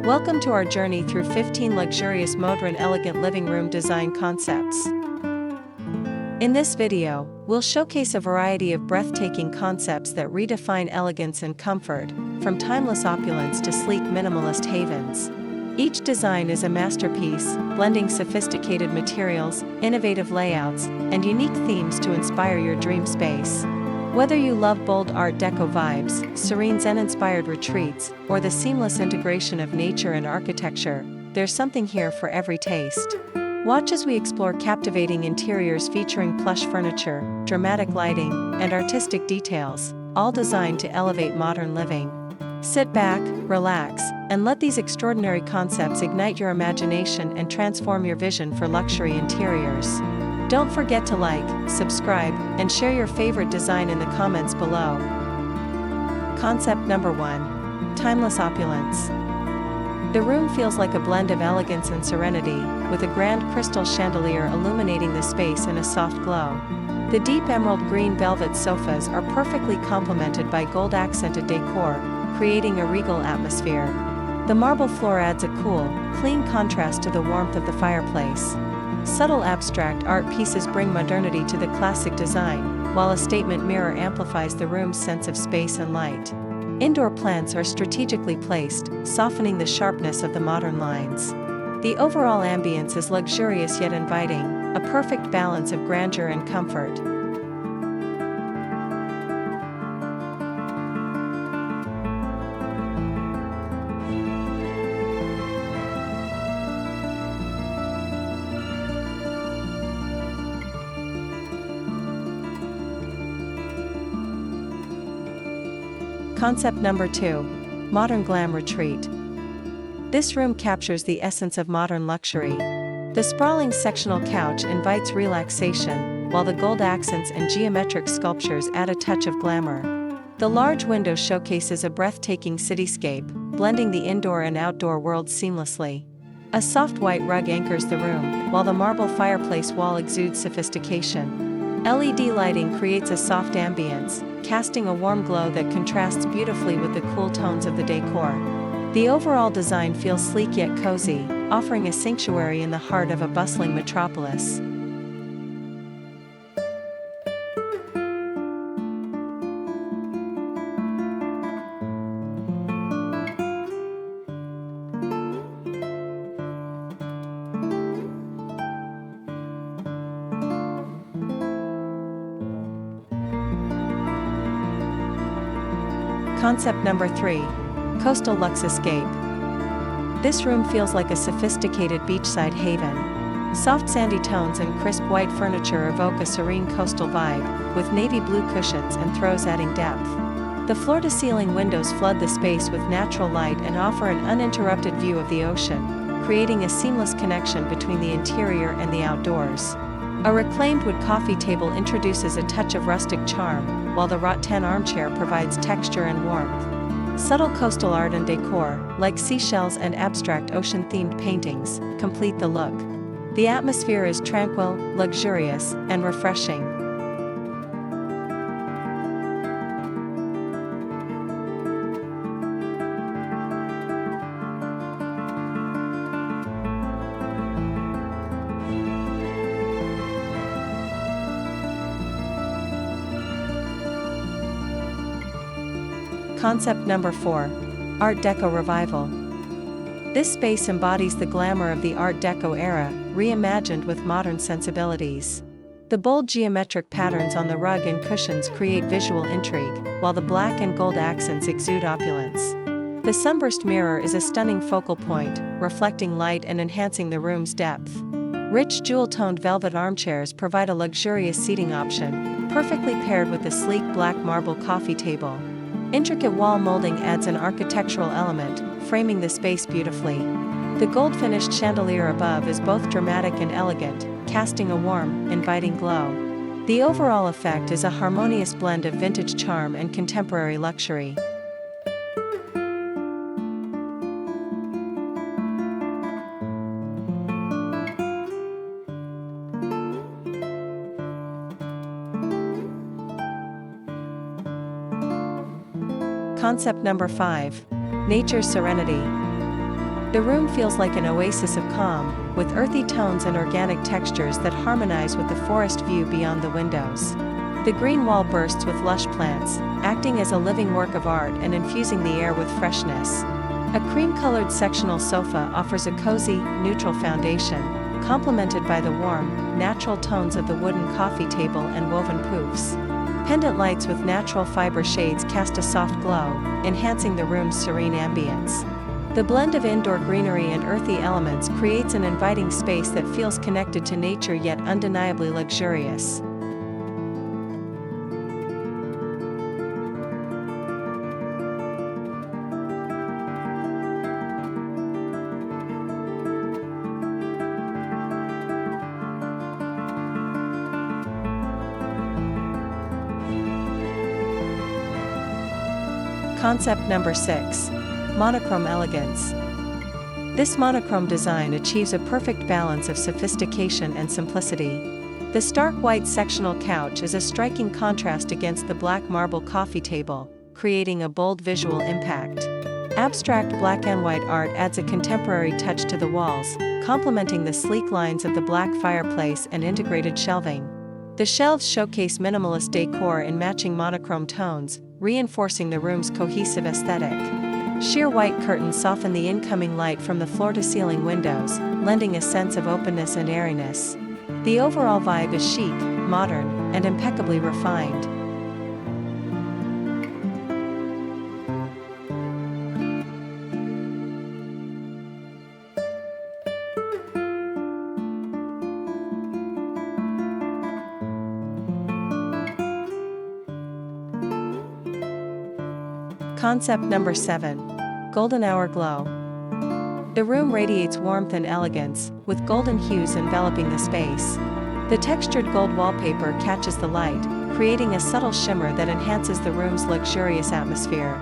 Welcome to our journey through 15 luxurious modern elegant living room design concepts. In this video, we'll showcase a variety of breathtaking concepts that redefine elegance and comfort, from timeless opulence to sleek minimalist havens. Each design is a masterpiece, blending sophisticated materials, innovative layouts, and unique themes to inspire your dream space. Whether you love bold Art Deco vibes, serene Zen-inspired retreats, or the seamless integration of nature and architecture, there's something here for every taste. Watch as we explore captivating interiors featuring plush furniture, dramatic lighting, and artistic details, all designed to elevate modern living. Sit back, relax, and let these extraordinary concepts ignite your imagination and transform your vision for luxury interiors. Don't forget to like, subscribe, and share your favorite design in the comments below. Concept number 1. Timeless opulence. The room feels like a blend of elegance and serenity, with a grand crystal chandelier illuminating the space in a soft glow. The deep emerald green velvet sofas are perfectly complemented by gold-accented decor, creating a regal atmosphere. The marble floor adds a cool, clean contrast to the warmth of the fireplace. Subtle abstract art pieces bring modernity to the classic design, while a statement mirror amplifies the room's sense of space and light. Indoor plants are strategically placed, softening the sharpness of the modern lines. The overall ambience is luxurious yet inviting, a perfect balance of grandeur and comfort. Concept number 2. Modern Glam Retreat. This room captures the essence of modern luxury. The sprawling sectional couch invites relaxation, while the gold accents and geometric sculptures add a touch of glamour. The large window showcases a breathtaking cityscape, blending the indoor and outdoor worlds seamlessly. A soft white rug anchors the room, while the marble fireplace wall exudes sophistication. LED lighting creates a soft ambience, casting a warm glow that contrasts beautifully with the cool tones of the decor. The overall design feels sleek yet cozy, offering a sanctuary in the heart of a bustling metropolis. Concept number 3. Coastal Luxe Escape. This room feels like a sophisticated beachside haven. Soft sandy tones and crisp white furniture evoke a serene coastal vibe, with navy blue cushions and throws adding depth. The floor-to-ceiling windows flood the space with natural light and offer an uninterrupted view of the ocean, creating a seamless connection between the interior and the outdoors. A reclaimed wood coffee table introduces a touch of rustic charm, while the rattan armchair provides texture and warmth. Subtle coastal art and decor, like seashells and abstract ocean-themed paintings, complete the look. The atmosphere is tranquil, luxurious, and refreshing. Concept number 4. Art Deco Revival. This space embodies the glamour of the Art Deco era, reimagined with modern sensibilities. The bold geometric patterns on the rug and cushions create visual intrigue, while the black and gold accents exude opulence. The sunburst mirror is a stunning focal point, reflecting light and enhancing the room's depth. Rich jewel-toned velvet armchairs provide a luxurious seating option, perfectly paired with the sleek black marble coffee table. Intricate wall molding adds an architectural element, framing the space beautifully. The gold-finished chandelier above is both dramatic and elegant, casting a warm, inviting glow. The overall effect is a harmonious blend of vintage charm and contemporary luxury. Concept number 5. Nature's Serenity. The room feels like an oasis of calm, with earthy tones and organic textures that harmonize with the forest view beyond the windows. The green wall bursts with lush plants, acting as a living work of art and infusing the air with freshness. A cream-colored sectional sofa offers a cozy, neutral foundation, complemented by the warm, natural tones of the wooden coffee table and woven poofs. Pendant lights with natural fiber shades cast a soft glow, enhancing the room's serene ambience. The blend of indoor greenery and earthy elements creates an inviting space that feels connected to nature yet undeniably luxurious. Concept number 6. Monochrome Elegance. This monochrome design achieves a perfect balance of sophistication and simplicity. The stark white sectional couch is a striking contrast against the black marble coffee table, creating a bold visual impact. Abstract black and white art adds a contemporary touch to the walls, complementing the sleek lines of the black fireplace and integrated shelving. The shelves showcase minimalist decor in matching monochrome tones, reinforcing the room's cohesive aesthetic. Sheer white curtains soften the incoming light from the floor-to-ceiling windows, lending a sense of openness and airiness. The overall vibe is chic, modern, and impeccably refined. Concept number 7. Golden Hour Glow. The room radiates warmth and elegance, with golden hues enveloping the space. The textured gold wallpaper catches the light, creating a subtle shimmer that enhances the room's luxurious atmosphere.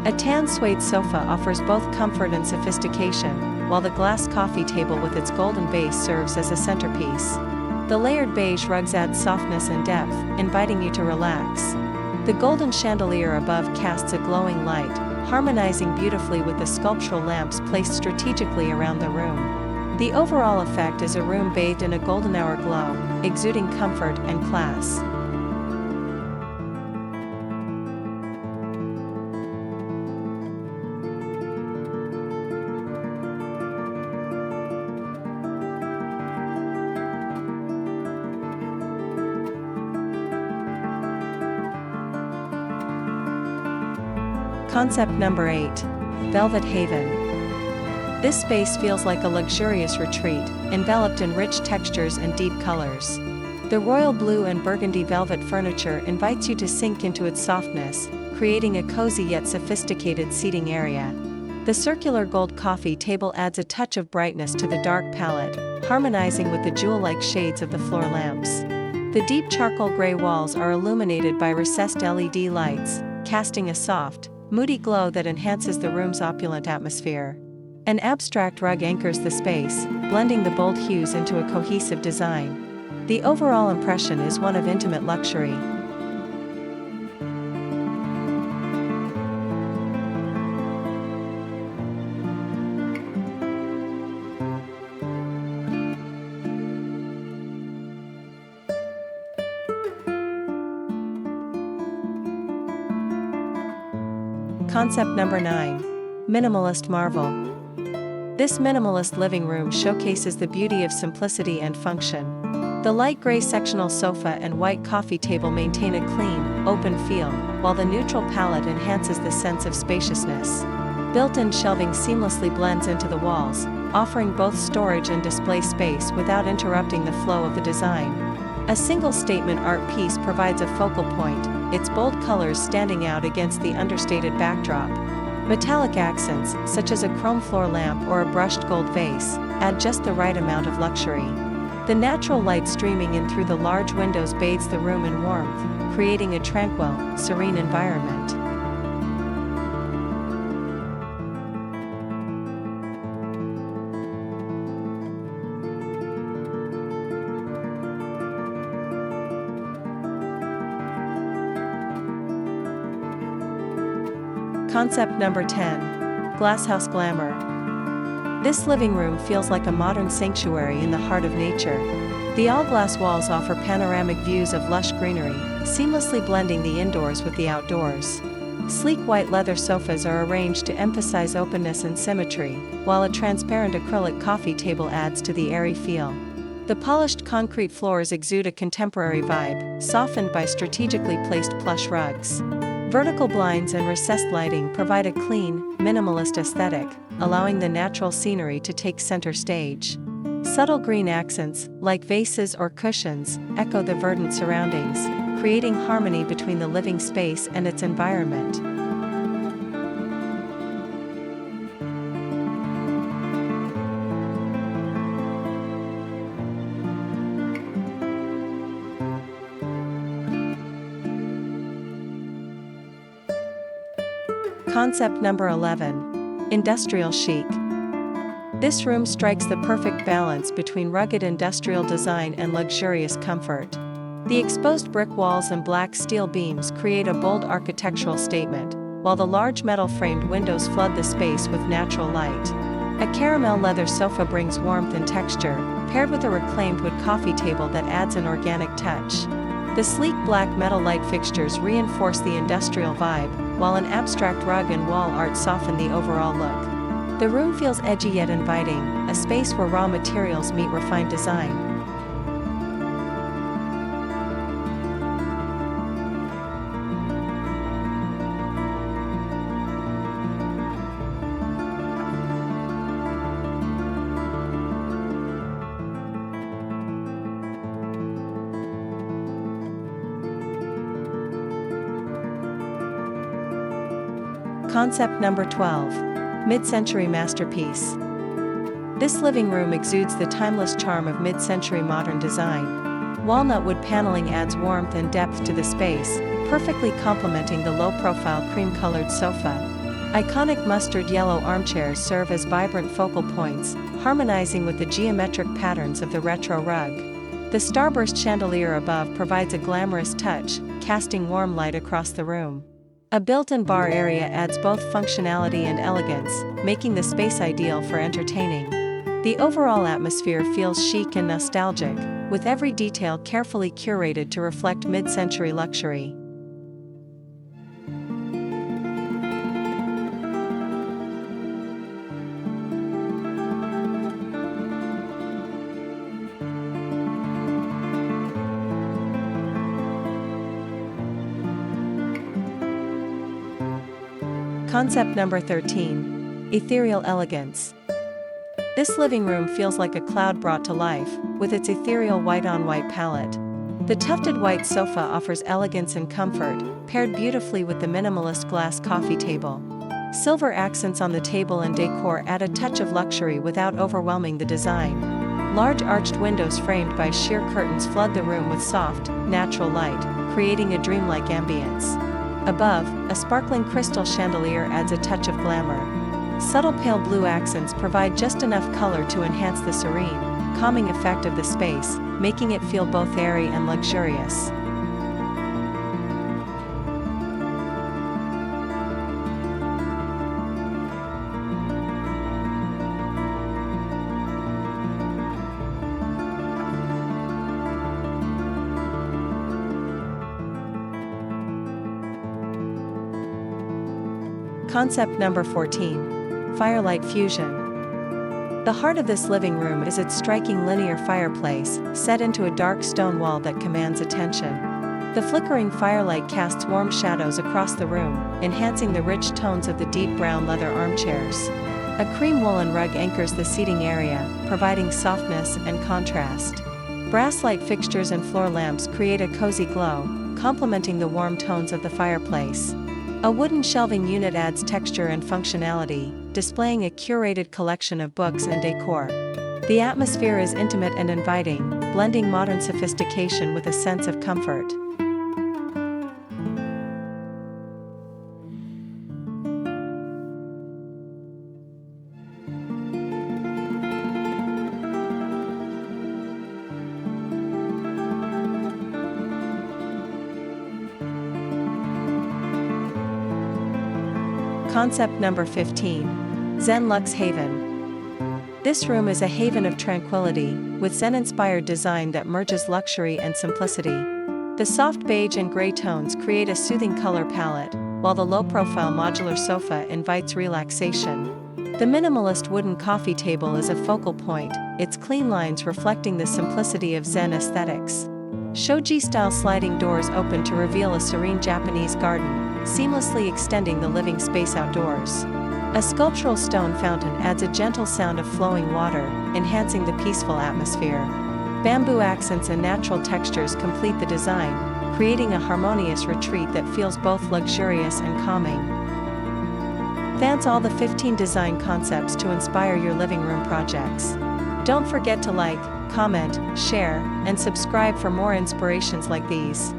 A tan suede sofa offers both comfort and sophistication, while the glass coffee table with its golden base serves as a centerpiece. The layered beige rugs add softness and depth, inviting you to relax. The golden chandelier above casts a glowing light, harmonizing beautifully with the sculptural lamps placed strategically around the room. The overall effect is a room bathed in a golden hour glow, exuding comfort and class. Concept number 8. Velvet Haven. This space feels like a luxurious retreat, enveloped in rich textures and deep colors. The royal blue and burgundy velvet furniture invites you to sink into its softness, creating a cozy yet sophisticated seating area. The circular gold coffee table adds a touch of brightness to the dark palette, harmonizing with the jewel-like shades of the floor lamps. The deep charcoal gray walls are illuminated by recessed LED lights, casting a soft, moody glow that enhances the room's opulent atmosphere. An abstract rug anchors the space, blending the bold hues into a cohesive design. The overall impression is one of intimate luxury. Concept number 9. Minimalist Marvel. This minimalist living room showcases the beauty of simplicity and function. The light gray sectional sofa and white coffee table maintain a clean, open feel, while the neutral palette enhances the sense of spaciousness. Built-in shelving seamlessly blends into the walls, offering both storage and display space without interrupting the flow of the design. A single statement art piece provides a focal point, its bold colors standing out against the understated backdrop. Metallic accents, such as a chrome floor lamp or a brushed gold vase, add just the right amount of luxury. The natural light streaming in through the large windows bathes the room in warmth, creating a tranquil, serene environment. Concept number 10. Glasshouse Glamour. This living room feels like a modern sanctuary in the heart of nature. The all-glass walls offer panoramic views of lush greenery, seamlessly blending the indoors with the outdoors. Sleek white leather sofas are arranged to emphasize openness and symmetry, while a transparent acrylic coffee table adds to the airy feel. The polished concrete floors exude a contemporary vibe, softened by strategically placed plush rugs. Vertical blinds and recessed lighting provide a clean, minimalist aesthetic, allowing the natural scenery to take center stage. Subtle green accents, like vases or cushions, echo the verdant surroundings, creating harmony between the living space and its environment. Concept number 11. Industrial Chic. This room strikes the perfect balance between rugged industrial design and luxurious comfort. The exposed brick walls and black steel beams create a bold architectural statement, while the large metal-framed windows flood the space with natural light. A caramel leather sofa brings warmth and texture, paired with a reclaimed wood coffee table that adds an organic touch. The sleek black metal light fixtures reinforce the industrial vibe, while an abstract rug and wall art soften the overall look. The room feels edgy yet inviting, a space where raw materials meet refined design. Concept number 12. Mid-century masterpiece. This living room exudes the timeless charm of mid-century modern design. Walnut wood paneling adds warmth and depth to the space, perfectly complementing the low-profile cream-colored sofa. Iconic mustard yellow armchairs serve as vibrant focal points, harmonizing with the geometric patterns of the retro rug. The starburst chandelier above provides a glamorous touch, casting warm light across the room. A built-in bar area adds both functionality and elegance, making the space ideal for entertaining. The overall atmosphere feels chic and nostalgic, with every detail carefully curated to reflect mid-century luxury. Concept number 13. Ethereal Elegance. This living room feels like a cloud brought to life, with its ethereal white-on-white palette. The tufted white sofa offers elegance and comfort, paired beautifully with the minimalist glass coffee table. Silver accents on the table and decor add a touch of luxury without overwhelming the design. Large arched windows framed by sheer curtains flood the room with soft, natural light, creating a dreamlike ambience. Above, a sparkling crystal chandelier adds a touch of glamour. Subtle pale blue accents provide just enough color to enhance the serene, calming effect of the space, making it feel both airy and luxurious. Concept number 14. Firelight Fusion. The heart of this living room is its striking linear fireplace, set into a dark stone wall that commands attention. The flickering firelight casts warm shadows across the room, enhancing the rich tones of the deep brown leather armchairs. A cream woolen rug anchors the seating area, providing softness and contrast. Brass light fixtures and floor lamps create a cozy glow, complementing the warm tones of the fireplace. A wooden shelving unit adds texture and functionality, displaying a curated collection of books and decor. The atmosphere is intimate and inviting, blending modern sophistication with a sense of comfort. Concept number 15. Zen Luxe Haven. This room is a haven of tranquility, with Zen-inspired design that merges luxury and simplicity. The soft beige and gray tones create a soothing color palette, while the low-profile modular sofa invites relaxation. The minimalist wooden coffee table is a focal point, its clean lines reflecting the simplicity of Zen aesthetics. Shoji-style sliding doors open to reveal a serene Japanese garden, seamlessly extending the living space outdoors. A sculptural stone fountain adds a gentle sound of flowing water, enhancing the peaceful atmosphere. Bamboo accents and natural textures complete the design, creating a harmonious retreat that feels both luxurious and calming. That's all the 15 design concepts to inspire your living room projects. Don't forget to like, comment, share, and subscribe for more inspirations like these.